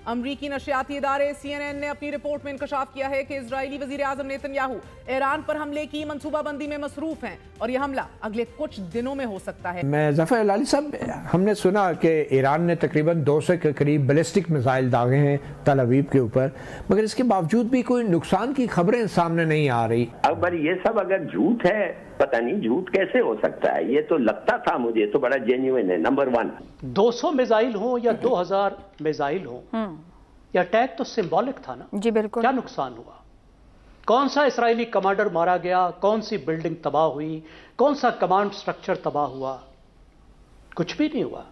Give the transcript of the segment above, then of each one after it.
अमरीकी नशरियाती इदारे CNN ने अपनी रिपोर्ट में इंकशाफ किया है कि इजरायली वजीर आजम नेतन्याहू ईरान पर हमले की मंसूबाबंदी में मसरूफ हैं और यह हमला अगले कुछ दिनों में हो सकता है। मैं ज़फ़र अलाली साहब, हमने सुना कि ईरान ने तकरीबन 200 के करीब बैलिस्टिक मिसाइल दागे हैं तल अवीव के ऊपर, मगर इसके बावजूद भी कोई नुकसान की खबरें सामने नहीं आ रही। अगर ये सब अगर झूठ है, पता नहीं झूठ कैसे हो सकता है। ये तो लगता था मुझे तो बड़ा जेन्युइन है। नंबर 1, 200 मिसाइल हो या 2000 मिसाइल हो, ये अटैक तो सिंबॉलिक था ना जी। बिल्कुल, क्या नुकसान हुआ? कौन सा इस्राएली कमांडर मारा गया? कौन सी बिल्डिंग तबाह हुई? कौन सा कमांड स्ट्रक्चर तबाह हुआ? कुछ भी नहीं हुआ।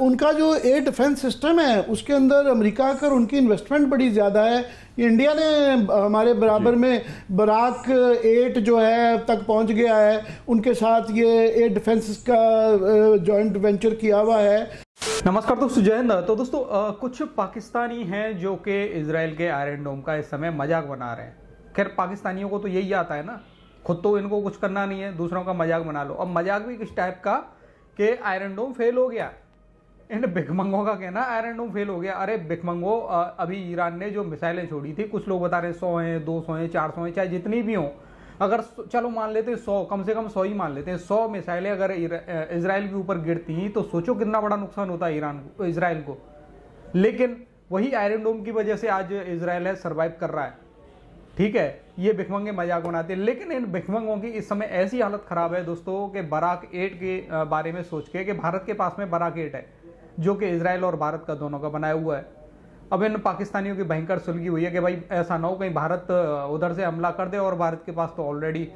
उनका जो एयर डिफेंस सिस्टम है उसके अंदर अमेरिका का उनकी इन्वेस्टमेंट बड़ी ज़्यादा है। इंडिया ने हमारे बराबर में बराक 8 जो है तक पहुंच गया है, उनके साथ ये एयर डिफेंस का जॉइंट वेंचर किया हुआ है। नमस्कार दोस्तों, जय हिंद। तो दोस्तों कुछ पाकिस्तानी हैं जो कि इजराइल के आयरन डोम का इस समय मजाक बना रहे हैं। खैर, पाकिस्तानियों को तो यही आता है ना, खुद तो इनको कुछ करना नहीं है, दूसरों का मजाक बना लो। अब मजाक भी किस टाइप का कि आयरन डोम फेल हो गया। इन भिखमंगों का कहना आयरन डोम फेल हो गया। अरे भिखमंगो, अभी ईरान ने जो मिसाइलें छोड़ी थी, कुछ लोग बता रहे हैं 100 हैं, 200 हैं, 400 हैं, चाहे जितनी भी हों, अगर चलो मान लेते हैं 100, कम से कम 100 ही मान लेते हैं, 100 मिसाइलें अगर इजराइल के ऊपर गिरती तो सोचो कितना बड़ा नुकसान होता है इजराइल को। लेकिन वही आयरन डोम की वजह से आज इजराइल सर्वाइव कर रहा है। ठीक है, ये भिखमंगे मजाक बनाते हैं, लेकिन इन भिखमंगों की इस समय ऐसी हालत खराब है दोस्तों कि बराक 8 के बारे में सोच के कि भारत के पास में बराक 8 है जो कि इजराइल और भारत का दोनों का बनाया हुआ है। अब इन पाकिस्तानियों की भयंकर सुलगी हुई है कि भाई ऐसा ना हो कहीं भारत उधर से हमला कर दे, और भारत के पास तो ऑलरेडी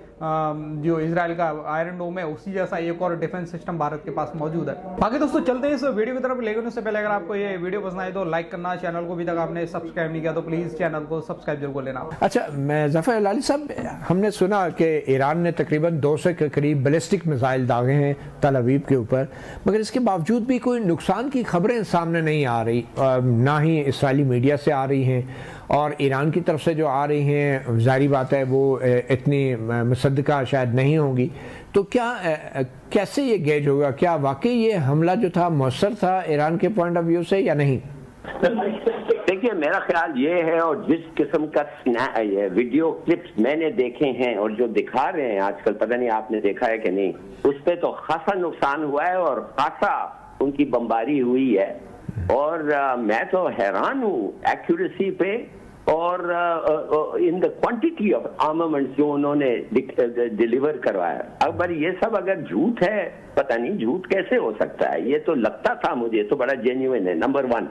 जो इजराइल का आयरन डोम है उसी जैसा एक और डिफेंस सिस्टम भारत के पास मौजूद है। बाकी दोस्तों चलते हैं इस वीडियो की तरफ, लेकिन उससे पहले अगर आपको ये वीडियो पसंद आए तो लाइक करना, चैनल को अभी तक आपने सब्सक्राइब नहीं किया तो प्लीज चैनल को सब्सक्राइब जरूर लेना। अच्छा, मैं ज़फ़र अलाली साहब, हमने सुना कि ईरान ने तकरीबन 200 के करीब बैलिस्टिक मिसाइल दागे हैं तल अवीव के ऊपर, मगर इसके बावजूद भी कोई नुकसान की खबरें सामने नहीं आ रही, ना ही इसराइली मीडिया से आ रही हैं और ईरान की तरफ से जो आ रही हैं ज़ाहिर बात है वो इतनी मुसद्दका शायद नहीं होंगी। तो क्या कैसे ये गेज होगा? क्या वाकई ये हमला जो था मौसर था ईरान के पॉइंट ऑफ व्यू से या नहीं? देखिए, मेरा ख्याल ये है, और जिस किस्म का वीडियो क्लिप्स मैंने देखे हैं और जो दिखा रहे हैं आजकल, पता नहीं आपने देखा है कि नहीं, उस पर तो खासा नुकसान हुआ है और खासा उनकी बमबारी हुई है। और मैं तो हैरान हूँ एक्यूरेसी पे और in the quantity of armaments जो उन्होंने डिलीवर करवाया। अगर ये सब अगर झूठ है, पता नहीं झूठ कैसे हो सकता है। ये तो लगता था मुझे तो बड़ा जेन्युइन है। नंबर 1।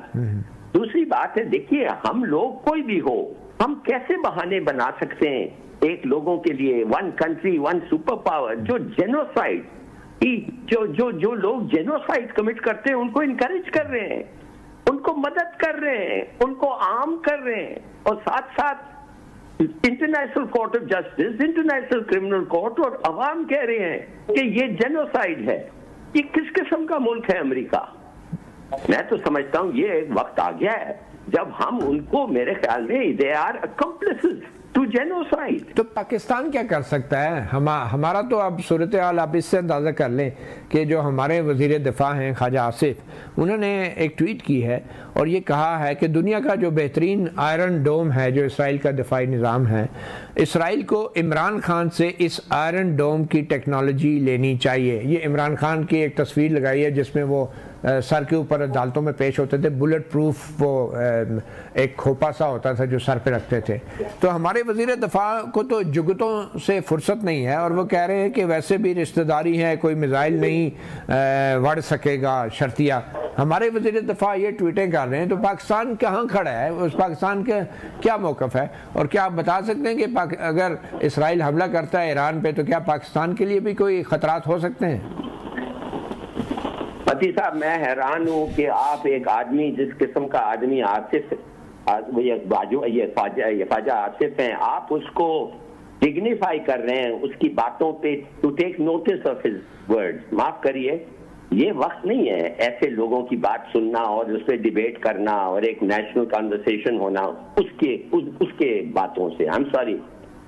दूसरी बात है, देखिए हम लोग कोई भी हो, हम कैसे बहाने बना सकते हैं एक लोगों के लिए, one country one super power, जो जेनोसाइड जो लोग जेनोसाइड कमिट करते हैं उनको इनकरेज कर रहे हैं, उनको मदद कर रहे हैं, उनको आर्म कर रहे हैं, और साथ साथ international court of justice, international criminal court और अवाम कह रहे हैं कि ये जेनोसाइड है। ये किस किस्म का मुल्क है अमेरिका? मैं तो समझता हूं ये एक वक्त आ गया है जब हम उनको, मेरे ख्याल में दे आर अकम्प्लिसेस टू जेनोसाइड। तो पाकिस्तान क्या कर सकता है? हमारा तो अब सूरत हाल आप इससे अंदाज़ा कर लें कि जो हमारे वज़ीर दिफा हैं ख्वाजा आसिफ, उन्होंने एक ट्वीट की है और ये कहा है कि दुनिया का जो बेहतरीन आयरन डोम है जो इसराइल का दिफाई निज़ाम है, इसराइल को इमरान खान से इस आयरन डोम की टेक्नोलॉजी लेनी चाहिए। ये इमरान खान की एक तस्वीर लगाई है जिसमें वो सर के ऊपर अदालतों में पेश होते थे, बुलेट प्रूफ वो एक खोपा सा होता था जो सर पे रखते थे। तो हमारे वज़ीर दफ़ा को तो जुगतों से फुर्सत नहीं है और वो कह रहे हैं कि वैसे भी रिश्तेदारी है, कोई मिसाइल नहीं बढ़ सकेगा शर्तिया। हमारे वज़ीर दफ़ा ये ट्वीटें कर रहे हैं, तो पाकिस्तान कहाँ खड़ा है? उस पाकिस्तान का क्या मौक़िफ़ है? और क्या आप बता सकते हैं कि अगर इसराइल हमला करता है ईरान पे तो क्या पाकिस्तान के लिए भी कोई ख़तरात हो सकते हैं? पति साहब, मैं हैरान हूँ कि आप एक आदमी, जिस किस्म का आदमी आसिफ, ये ख्वाजा आसिफ हैं, आप उसको डिग्निफाई कर रहे हैं उसकी बातों पे, to take notice of his words. माफ करिए, ये वक्त नहीं है ऐसे लोगों की बात सुनना और उस पर डिबेट करना और एक नेशनल कन्वर्सेशन होना उसके बातों से। आई एम सॉरी,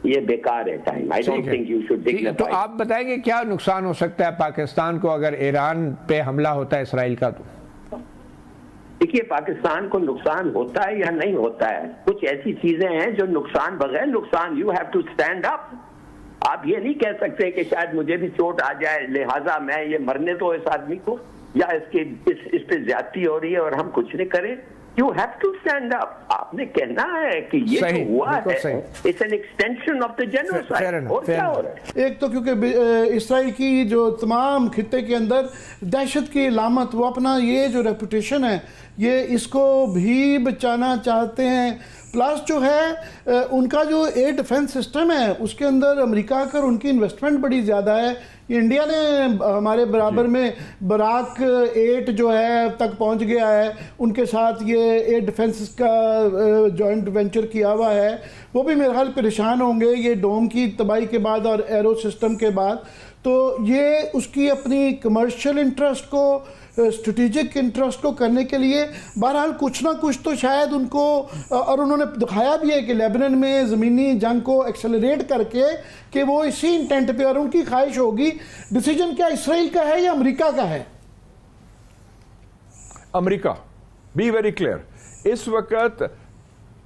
ये बेकार है time. I don't think you should dignify. तो आप बताएंगे क्या नुकसान हो सकता है पाकिस्तान को अगर ईरान पे हमला होता है इसराइल का? तो देखिए, पाकिस्तान को नुकसान होता है या नहीं होता है, कुछ ऐसी चीजें हैं जो नुकसान बगैर नुकसान, you have to stand up. आप ये नहीं कह सकते कि शायद मुझे भी चोट आ जाए लिहाजा मैं ये मरने दो इस आदमी को, या इस पे ज्यादती हो रही है और हम कुछ नहीं करें। You have to stand up. आपने कहना है कि ये जो हुआ है it's an extension of the genocide. और क्या हो रहा है? एक तो क्योंकि इसराइल की जो तमाम खित्ते के अंदर दहशत की लामत, वो अपना ये जो रेपुटेशन है ये इसको भी बचाना चाहते हैं। प्लस जो है उनका जो एयर डिफेंस सिस्टम है उसके अंदर अमेरिका का उनकी इन्वेस्टमेंट बड़ी ज़्यादा है। इंडिया ने हमारे बराबर में बराक 8 जो है तक पहुंच गया है, उनके साथ ये एयर डिफेंस का जॉइंट वेंचर किया हुआ है। वो भी मेरे ख्याल परेशान होंगे ये डोम की तबाही के बाद और एरो सिस्टम के बाद। तो ये उसकी अपनी कमर्शियल इंटरेस्ट को, स्ट्रेटेजिक इंटरेस्ट को करने के लिए बहरहाल कुछ ना कुछ तो शायद उनको, और उन्होंने दिखाया भी है कि लेबनान में ज़मीनी जंग को एक्सेलरेट करके कि वो इसी इंटेंट पे, और उनकी ख्वाहिश होगी। डिसीजन क्या इसराइल का है या अमेरिका का है? America, be very clear. इस वक्त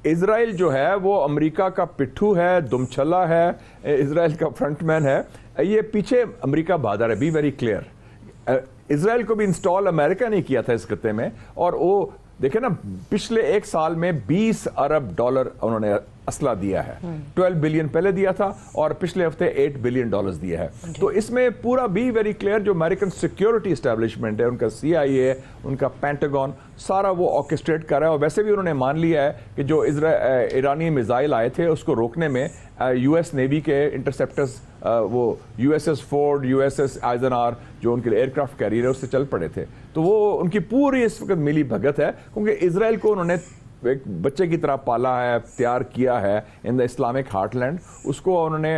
इजराइल जो है वो अमेरिका का पिट्ठू है, दुमछला है, इजराइल का फ्रंटमैन है। ये पीछे अमेरिका बहादुर है, बी वेरी क्लियर। इजराइल को भी इंस्टॉल अमेरिका ने किया था इस खत्ते में, और वो देखे ना पिछले एक साल में 20 अरब डॉलर उन्होंने असला दिया है। 12 बिलियन पहले दिया था और पिछले हफ्ते 8 बिलियन डॉलर्स दिया है। तो इसमें पूरा बी वेरी क्लियर जो अमेरिकन सिक्योरिटी एस्टेब्लिशमेंट है, उनका CIA, उनका पेंटागन, सारा वो ऑर्केस्ट्रेट कर रहा है। और वैसे भी उन्होंने मान लिया है कि जो ईरानी मिसाइल आए थे उसको रोकने में US नेवी के इंटरसेप्टर्स, वो USS फोर्ड, USS आइजनआर जो उनके एयरक्राफ्ट कैरियर है उससे चल पड़े थे। तो वो उनकी पूरी इस वक्त मिली भगत है, क्योंकि इजराइल को उन्होंने एक बच्चे की तरह पाला है, तैयार किया है इन द इस्लामिक हार्टलैंड। उसको उन्होंने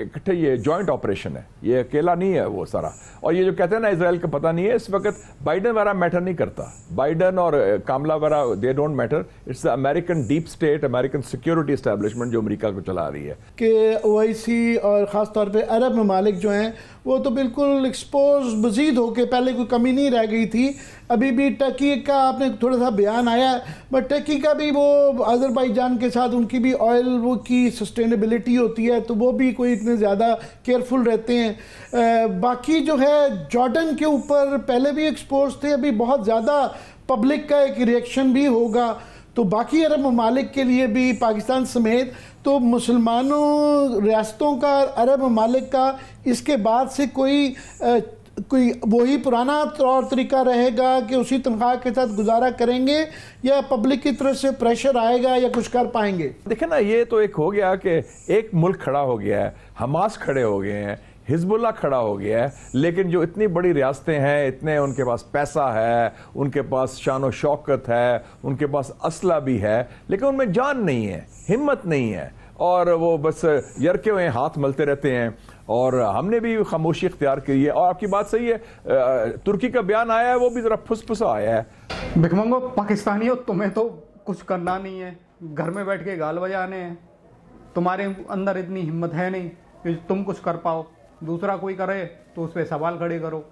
इकट्ठे, ये जॉइंट ऑपरेशन है, ये अकेला नहीं है वो सारा। और ये जो कहते हैं ना इजराइल का पता नहीं है, इस वक्त बाइडन वाला मैटर नहीं करता, बाइडन और कामला वाला they don't matter. It's the American deep state, American security establishment जो अमेरिका को चला रही है। कि OIC और ख़ास तौर पे अरब ममालिक जो हैं वो तो बिल्कुल एक्सपोज मजीद होके, पहले कोई कमी नहीं रह गई थी। अभी भी टर्की का आपने थोड़ा सा बयान आया, बट टर्की का भी वो अज़रबैजान के साथ उनकी भी ऑयल वो की सस्टेनेबिलिटी होती है, तो वो भी कोई इतने ज़्यादा केयरफुल रहते हैं। बाकी जो है जॉर्डन के ऊपर पहले भी एक्सपोज थे, अभी बहुत ज़्यादा पब्लिक का एक रिएक्शन भी होगा। तो बाकी अरब ममालिक के लिए भी पाकिस्तान समेत तो मुसलमानों रियासतों का, अरब ममालिक का इसके बाद से कोई वही पुराना तौर तरीका रहेगा कि उसी तनख्वाह के साथ गुजारा करेंगे, या पब्लिक की तरफ से प्रेशर आएगा या कुछ कर पाएंगे? देखें ना, ये तो एक हो गया कि एक मुल्क खड़ा हो गया है, हमास खड़े हो गए हैं, हिजबुल्लाह खड़ा हो गया है, लेकिन जो इतनी बड़ी रियासतें हैं, इतने उनके पास पैसा है, उनके पास शान और शौकत है, उनके पास असला भी है, लेकिन उनमें जान नहीं है, हिम्मत नहीं है, और वो बस यरके हुए हाथ मलते रहते हैं। और हमने भी खामोशी इख्तियार की है। और आपकी बात सही है, तुर्की का बयान आया है, वो भी जरा फुसफुसा आया है। भिखमंगो पाकिस्तानियों, तुम्हें तो कुछ करना नहीं है, घर में बैठ के गाल बजाने हैं। तुम्हारे अंदर इतनी हिम्मत है नहीं कि तुम कुछ कर पाओ, दूसरा कोई करे तो उस पर सवाल खड़े करो।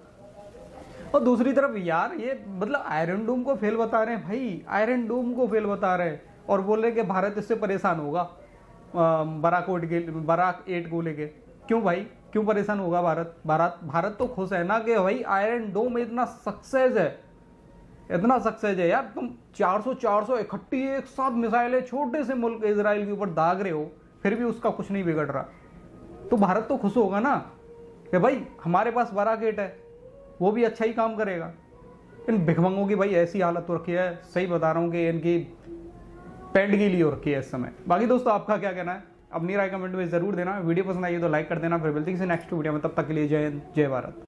और दूसरी तरफ यार ये मतलब आयरन डोम को फेल बता रहे हैं भाई, आयरन डोम को फेल बता रहे हैं, और बोल रहे कि भारत इससे परेशान होगा बराक 8 को लेके। क्यों भाई, क्यों परेशान होगा भारत तो खुश है ना कि भाई आयरन डोम इतना सक्सेस है, इतना सक्सेस है यार। तुम 400 इकट्ठी एक साथ मिसाइलें छोटे से मुल्क इजराइल के ऊपर दाग रहे हो, फिर भी उसका कुछ नहीं बिगड़ रहा, तो भारत तो खुश होगा ना कि भाई हमारे पास बराक 8 है, वो भी अच्छा ही काम करेगा। इन भिखमंगों की भाई ऐसी हालत तो रखी है, सही बता रहा हूं कि इनकी पेंट गीली हो रखी है इस समय। बाकी दोस्तों आपका क्या कहना है, अपनी राय कमेंट में जरूर देना। वीडियो पसंद आई तो लाइक कर देना। फिर मिलते हैं नेक्स्ट वीडियो में, तब तक के लिए जय हिंद, जय भारत।